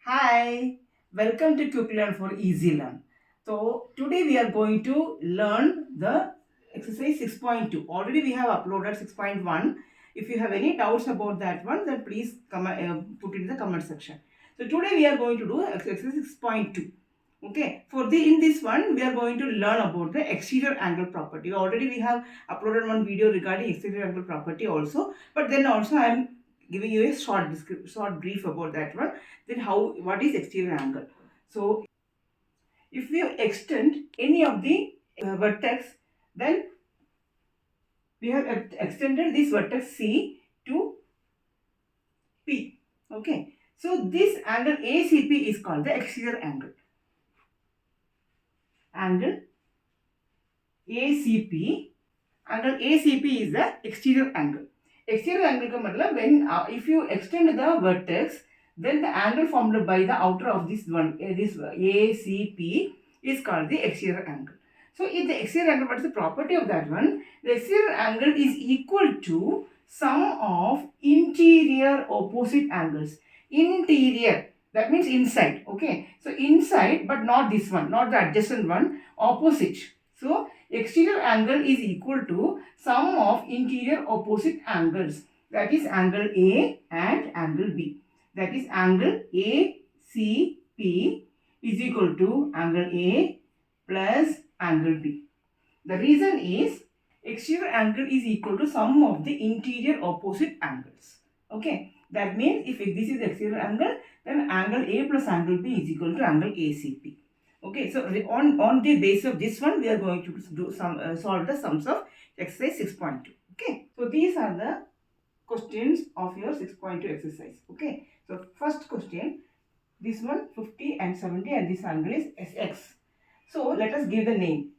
Hi, welcome to kwik-learn for easy learn. So today we are going to learn the exercise 6.2. Already we have uploaded 6.1. If you have any doubts about that one, then please put it in the comment section. So today we are going to do exercise 6.2. Okay, for the in this one we are going to learn about the exterior angle property. Already we have uploaded one video regarding exterior angle property also, but then also I am giving you a short brief about that one. Then what is exterior angle? So if we extend any of the vertex, then we have extended this vertex C to P. Okay, so this angle ACP is called the exterior angle. Angle ACP, angle ACP is the exterior angle. Exterior angle का मतलब when if you extend the vertex, then the angle formed by the outer of this one, this ACP is called the exterior angle. So if the exterior angle, what is the property of that one? The exterior angle is equal to sum of interior opposite angles. Interior, that means inside. Okay, so inside, but not this one, not the adjacent one, opposite. So exterior angle is equal to sum of interior opposite angles, that is angle A and angle B. That is angle ACP is equal to angle A plus angle B. The reason is exterior angle is equal to sum of the interior opposite angles. Okay, that means if this is exterior angle, then angle A plus angle B is equal to angle ACP. Okay, so on the basis of this one, we are going to do solve the sums of exercise 6.2. Okay, so these are the questions of your 6.2 exercise. Okay, so first question, this one 50 and 70 and this angle is SX. So let us give the name.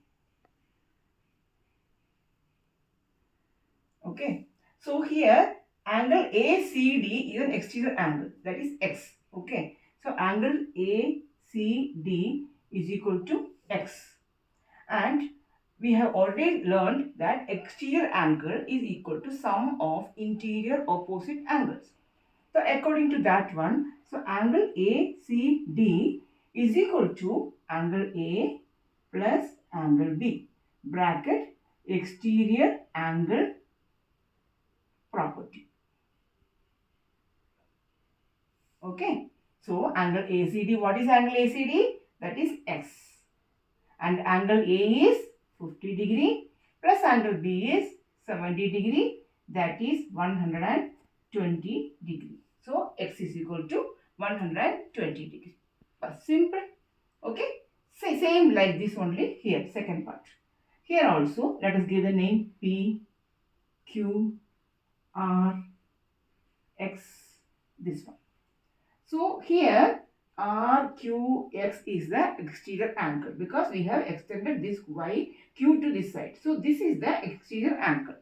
Okay, so here angle ACD is an exterior angle, that is X. Okay, so angle ACD is equal to X, and we have already learned that exterior angle is equal to sum of interior opposite angles. So according to that one, so angle ACD is equal to angle A plus angle B, bracket exterior angle property. Okay, so angle ACD, what is angle ACD? That is X, and angle A is 50 degree plus angle B is 70 degree, that is 120 degree. So X is equal to 120 degree. Simple. Okay, same like this only here, second part. Here also let us give the name P, Q, R, X, this one. So here RQX is the exterior angle because we have extended this YQ to this side. So this is the exterior angle.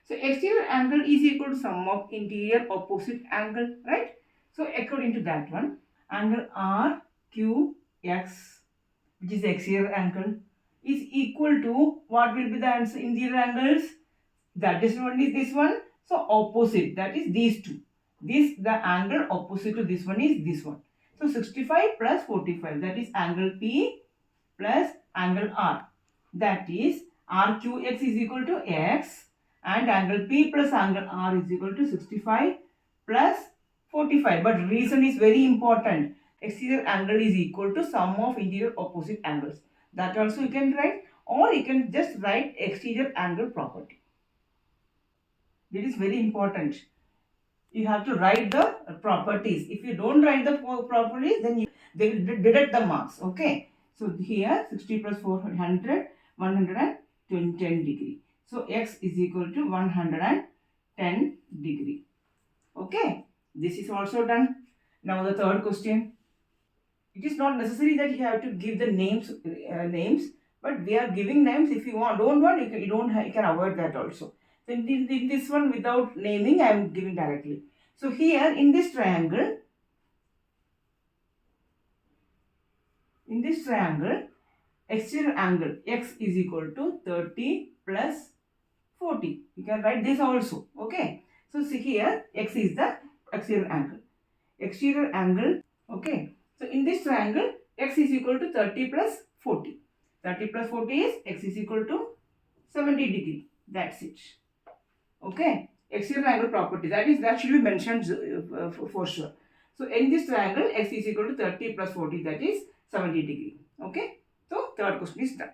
So exterior angle is equal to sum of interior opposite angle, right? So according to that one, angle RQX, which is the exterior angle, is equal to what will be the answer interior angles? That is one is this one. So opposite, that is these two. This, the angle opposite to this one is this one. So 65 plus 45, that is angle P plus angle R. That is RQX is equal to X, and angle P plus angle R is equal to 65 plus 45. But reason is very important. Exterior angle is equal to sum of interior opposite angles. That also you can write, or you can just write exterior angle property. This is very important. You have to write the properties. If you don't write the properties, then they will deduct the marks. Okay. So here 60 plus 400, 110 degree. So X is equal to 110 degree. Okay. This is also done. Now the third question. It is not necessary that you have to give the names, but we are giving names. If you don't want, you can avoid that also. So in this one, without naming, I am giving directly. So here in this triangle, exterior angle X is equal to 30 plus 40. You can write this also. Okay. So see here, X is the exterior angle. Exterior angle. Okay. So in this triangle, x is equal to 30 plus 40. 30 plus 40 is x is equal to 70 degree. That's it. Okay. Exterior angle property. That should be mentioned for sure. So in this triangle, x is equal to 30 plus 40, that is 70 degree. Okay. So third question is done.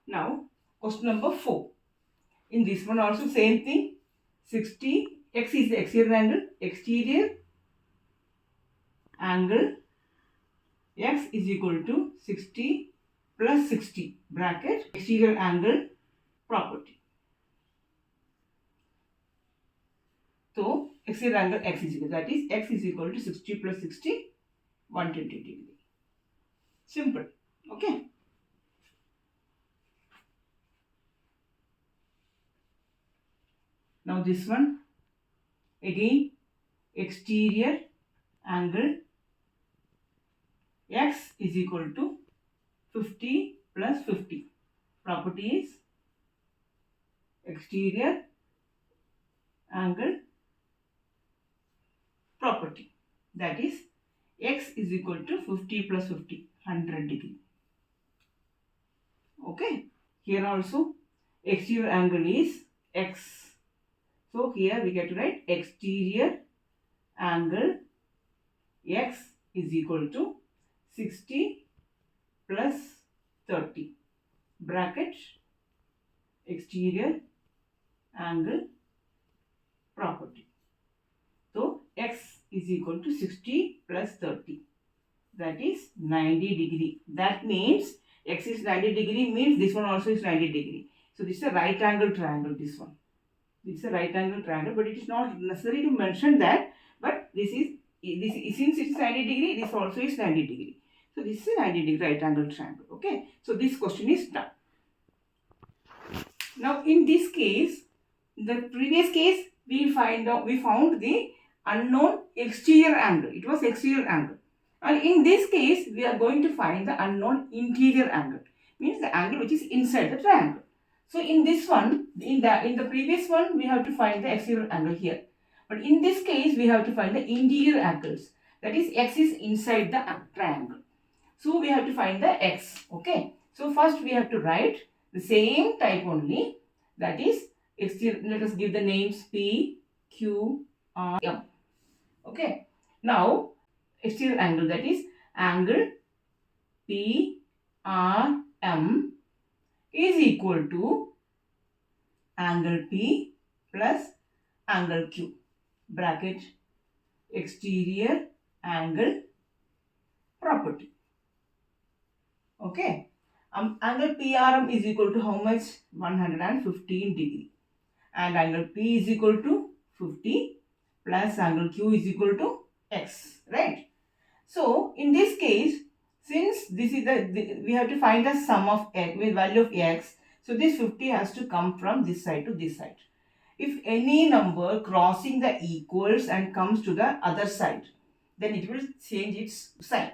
Now question number 4. In this one also same thing. 60, x is the exterior angle. Exterior angle x is equal to 60 plus 60 bracket exterior angle property. So exterior angle x is equal, that is x is equal to 60 plus 60, 120 degree. Simple. Okay. Now this one again, exterior angle x is equal to 50 plus 50. Property is exterior angle property, that is x is equal to 50 plus 50, 100 degree. Okay. Here also exterior angle is x. So here we get to write exterior angle x is equal to 60 plus 30 bracket exterior angle property. So x is equal to 60 plus 30, that is 90 degree. That means x is 90 degree means this one also is 90 degree. So this is a right angle triangle, this one. It's a right angle triangle, but it is not necessary to mention that. But this since it's 90 degree, this also is 90 degree. So this is a 90 degree right angle triangle. Okay. So this question is done. Now in this case, the previous case we found the unknown exterior angle. It was exterior angle. And in this case, we are going to find the unknown interior angle. Means the angle which is inside the triangle. So in this one, in the previous one, we have to find the exterior angle here. But in this case, we have to find the interior angles. That is, x is inside the triangle. So we have to find the x. Okay. So first we have to write the same type only. That is, exterior. Let us give the names P, Q, R, M. Okay. Now exterior angle, that is angle P, R, M is equal to angle P plus angle Q bracket exterior angle property. Okay. Angle PRM is equal to how much? 115 degree. And angle P is equal to 50 plus angle Q is equal to X. Right. So in this case, since this is we have to find the sum of x with value of x. So this 50 has to come from this side to this side. If any number crossing the equals and comes to the other side, then it will change its sign.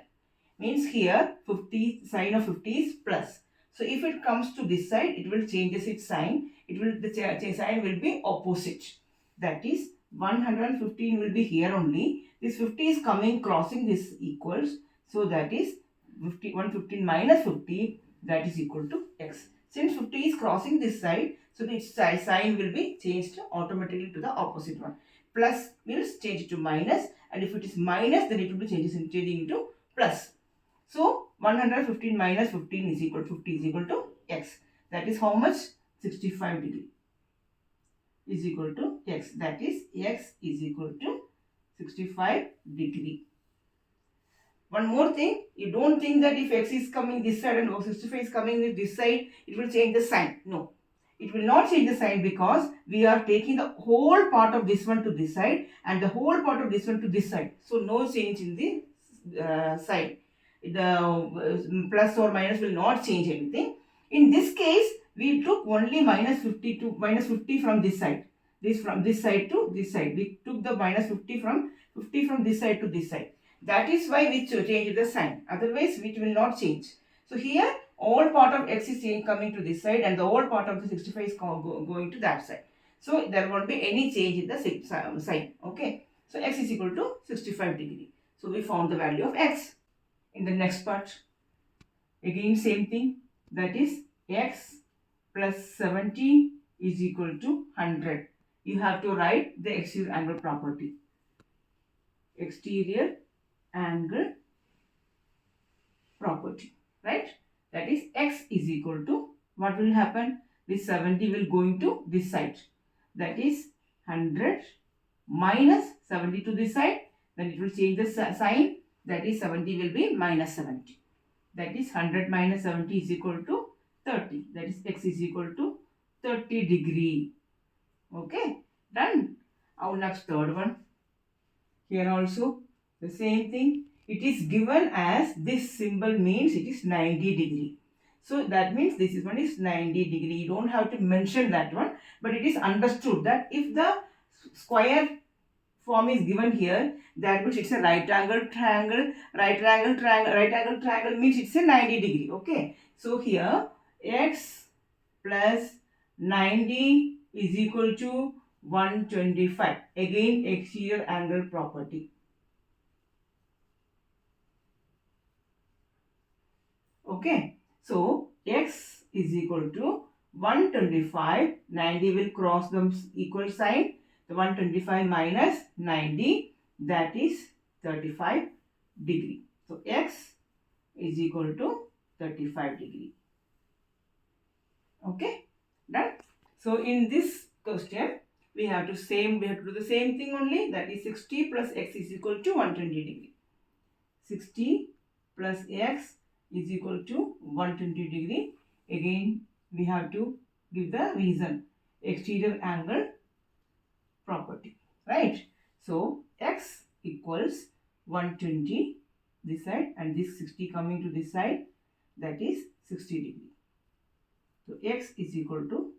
Means here 50 sign of 50 is plus. So if it comes to this side, it will changes its sign. The sign will be opposite. That is 115 will be here only. This 50 is coming crossing this equals. So that is 115 minus 50, that is equal to x. Since 50 is crossing this side, so its sign will be changed automatically to the opposite one. Plus means change it to minus, and if it is minus, then it will be changing into plus. So 115 minus 15 is equal to 50 is equal to x. That is how much? 65 degree is equal to x. That is x is equal to 65 degree. One more thing, you don't think that if x is coming this side and 65 is coming with this side, it will change the sign. No, it will not change the sign because we are taking the whole part of this one to this side and the whole part of this one to this side. So no change in the sign. The plus or minus will not change anything. In this case, we took only minus 50 from this side. From this side to this side. We took the minus 50 from this side to this side. That is why we change the sign. Otherwise, it will not change. So here, all part of x is coming to this side and the whole part of the 65 is going to that side. So there won't be any change in the sign. Okay. So x is equal to 65 degree. So we found the value of x. In the next part, again same thing, that is x plus 70 is equal to 100. You have to write the exterior angle property. Exterior angle property, right? That is x is equal to, what will happen? This 70 will go into this side. That is 100 minus 70 to this side. Then it will change the sign. That is 70 will be minus 70. That is 100 minus 70 is equal to 30. That is x is equal to 30 degree. Okay, done. Our next third one. Here also the same thing. It is given as this symbol means it is 90 degree. So that means this one is 90 degree. You don't have to mention that one, but it is understood that if the square form is given here, that means it's a right angle triangle. Right angle triangle, right angle triangle means it's a 90 degree. Okay. So here x plus 90 is equal to 125. Again exterior angle property. Okay. So x is equal to 125. 90 will cross the equal sign. The 125 minus 90, that is 35 degree. So x is equal to 35 degree. Okay, done. So in this question, we have to do the same thing only. That is 60 plus x is equal to 120 degree. 60 plus x is equal to 120 degree. Again, we have to give the reason. Exterior angle property, right? So x equals 120 this side and this 60 coming to this side, that is 60 degree. So x is equal to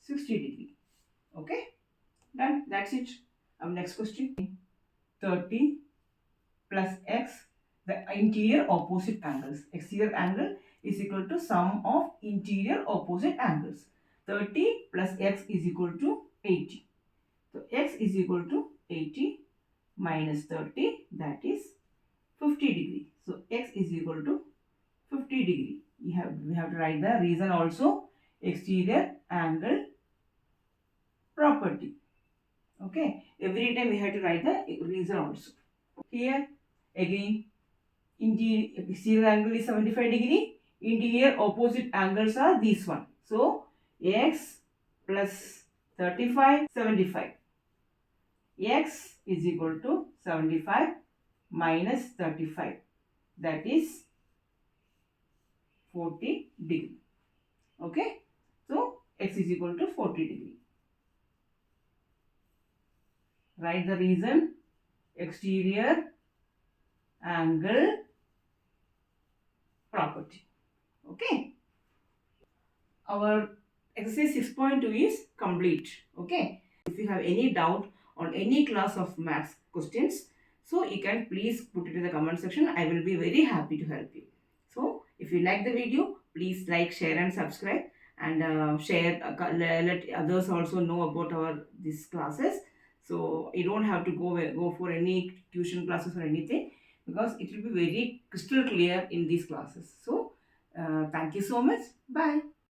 60 degree. Okay, done. That's it. Our next question. 30 plus x, the interior opposite angles. Exterior angle is equal to sum of interior opposite angles. 30 plus x is equal to 80. So x is equal to 80 minus 30, that is 50 degree. So x is equal to 50 degree. We have to write the reason also. Exterior angle property. Okay. Every time we have to write the reason also. Here again, exterior angle is 75 degree. Interior opposite angles are these one. So x plus 35, 75. X is equal to 75 minus 35. That is 40 degree. Okay. So x is equal to 40 degree. Write the reason. Exterior angle property. Okay. Our exercise 6.2 is complete. Okay. If you have any doubt on any class of maths questions, so you can please put it in the comment section. I will be very happy to help you. So if you like the video, please like, share and subscribe, and share, let others also know about these classes. So you don't have to go for any tuition classes or anything, because it will be very crystal clear in these classes. So thank you so much. Bye.